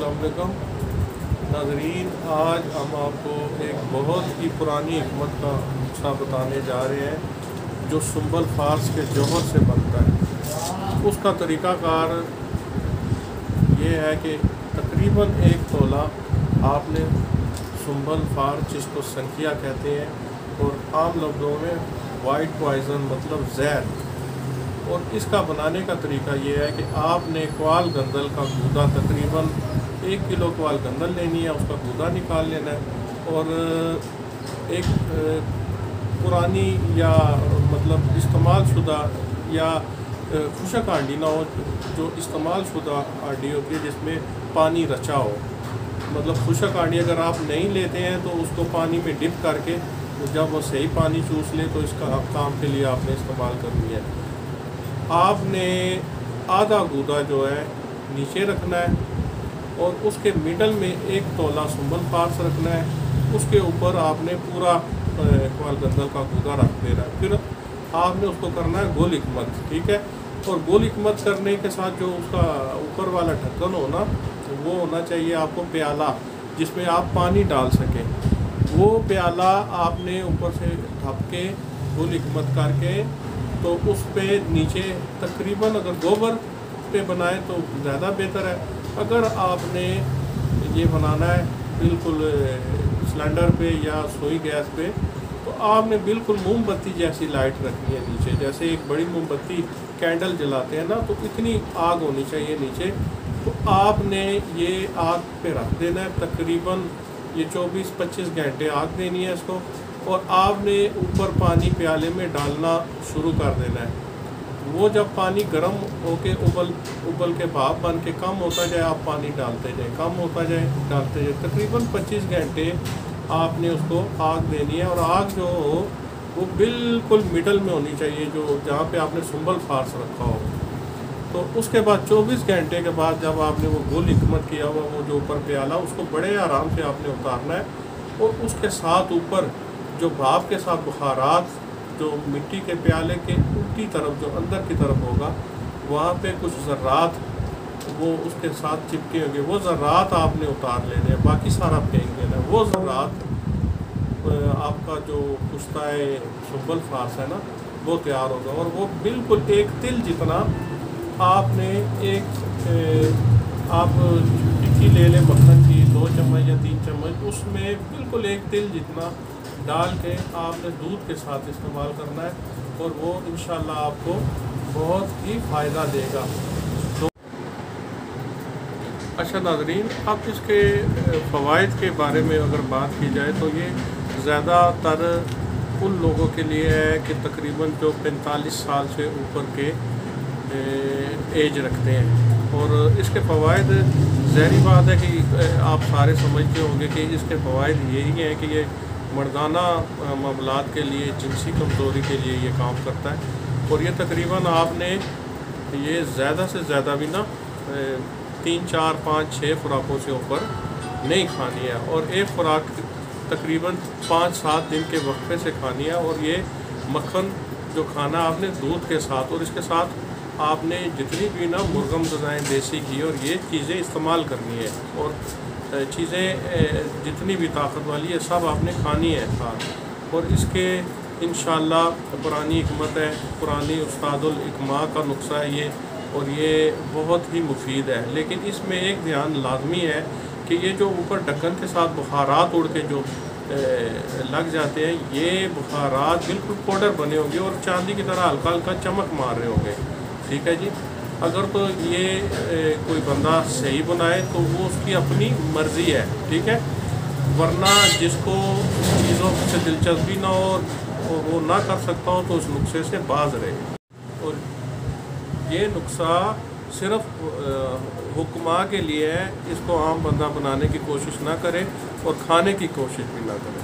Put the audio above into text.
अस्सलाम वालेकुम नाज़रीन, आज हम आपको एक बहुत ही पुरानी हिकमत का नुस्खा बताने जा रहे हैं जो सुंबल फार्स के जौहर से बनता है। उसका तरीक़ाकार ये है कि तकरीबन 1 तोला आपने सुंबल फार्स, जिसको संखिया कहते हैं और आम लफ्ज़ों में वाइट पॉइज़न मतलब जहर, और इसका बनाने का तरीका ये है कि आपने क्वाल गंदल का गूदा तकरीबन 1 किलो क्वाल गंदल लेनी है, उसका गूदा निकाल लेना है और एक पुरानी या मतलब इस्तेमाल शुदा या खुशक आंडी ना हो, जो इस्तेमाल शुदा आंडी होती है जिसमें पानी रचा हो। मतलब खुशक आंडी अगर आप नहीं लेते हैं तो उसको पानी में डिप करके जब वो सही पानी चूस ले तो इसका काम के लिए आपने इस्तेमाल करनी है। आपने आधा गूदा जो है नीचे रखना है और उसके मिडल में 1 तोला सुंबल फार्स रखना है। उसके ऊपर आपने पूरा क्वाल गंदल का गूदा रख देना है। फिर आपने उसको करना है गोल हिकमत, ठीक है। और गोल हिकमत करने के साथ जो उसका ऊपर वाला ढक्कन हो ना, वो होना चाहिए आपको प्याला जिसमें आप पानी डाल सकें। वो प्याला आपने ऊपर से ढक के गोल हिकमत करके तो उस पे नीचे तकरीबन अगर गोबर पे बनाए तो ज़्यादा बेहतर है। अगर आपने ये बनाना है बिल्कुल सिलेंडर पे या सुई गैस पे तो आपने बिल्कुल मोमबत्ती जैसी लाइट रखनी है नीचे, जैसे एक बड़ी मोमबत्ती कैंडल जलाते हैं ना, तो इतनी आग होनी चाहिए नीचे। तो आपने ये आग पे रख देना है, तकरीबन ये 24-25 घंटे आग देनी है इसको। और आपने ऊपर पानी प्याले में डालना शुरू कर देना है। वो जब पानी गर्म होके उबल के भाप बन के कम होता जाए, आप पानी डालते जाए, कम होता जाए, डालते जाए। तकरीबन 25 घंटे आपने उसको आग देनी है और आग जो हो वो बिल्कुल मिडल में होनी चाहिए, जो जहाँ पे आपने सुंबल फार्स रखा हो। तो उसके बाद 24 घंटे के बाद जब आपने वो गोल हिकमत किया हुआ वो जो ऊपर प्याला, उसको बड़े आराम से आपने उतारना है और उसके साथ ऊपर जो भाप के साथ बुखारात जो मिट्टी के प्याले के उल्टी तरफ जो अंदर की तरफ होगा, वहाँ पे कुछ ज़र्रात वो उसके साथ चिपके होंगे। वो ज़र्रात आपने उतार लेने हैं, बाकी सारा फेंक देना है। वो ज़र्रात आपका जो कुश्ता सुंबल फार्स है ना, वो तैयार होगा। और वो बिल्कुल 1 तिल जितना आपने आप टिक्की ले लें मक्खन की, 2 चम्मच या 3 चम्मच, उसमें बिल्कुल 1 तिल जितना डाल के आपने दूध के साथ इस्तेमाल करना है और वो इंशाल्लाह आपको बहुत ही फ़ायदा देगा। तो अच्छा नाज़रीन, अब इसके फ़वाइद के बारे में अगर बात की जाए तो ये ज़्यादातर उन लोगों के लिए है कि तकरीबन जो 45 साल से ऊपर के एज रखते हैं। और इसके फ़वाइद ज़ाहिर बात है कि आप सारे समझते होंगे कि इसके फ़वाइद यही हैं कि ये मर्दाना मामलात के लिए, जिनसी कमज़ोरी के लिए ये काम करता है। और ये तकरीबन आपने ये ज़्यादा से ज़्यादा भी ना 3, 4, 5, 6 खुराकों से ऊपर नहीं खानी है और एक खुराक तकरीबन 5-7 दिन के वक्फे से खानी है। और ये मक्खन जो खाना आपने दूध के साथ, और इसके साथ आपने जितनी भी ना मुर्गम ग़िज़ाएँ, देसी घी और ये चीज़ें इस्तेमाल करनी है। और चीज़ें जितनी भी ताकत वाली है सब आपने खानी है साथ। और इसके इंशाल्लाह पुरानी हिकमत है, पुरानी उस्तादुल इकमा का नुस्खा है ये, और ये बहुत ही मुफीद है। लेकिन इसमें एक ध्यान लाजमी है कि ये जो ऊपर ढक्कन के साथ बुखारात उड़ के जो लग जाते हैं, ये बुखारात बिल्कुल पाउडर बने होंगे और चांदी की तरह हल्का हल्का चमक मार रहे होंगे, ठीक है जी। अगर तो ये कोई बंदा सही बनाए तो वो उसकी अपनी मर्ज़ी है, ठीक है। वरना जिसको चीज़ों से दिलचस्पी ना हो और वो ना कर सकता हो तो उस नुस्खे से बाज रहे। और ये नुस्खा सिर्फ हुक्मा के लिए है, इसको आम बंदा बनाने की कोशिश ना करे और खाने की कोशिश भी ना करे।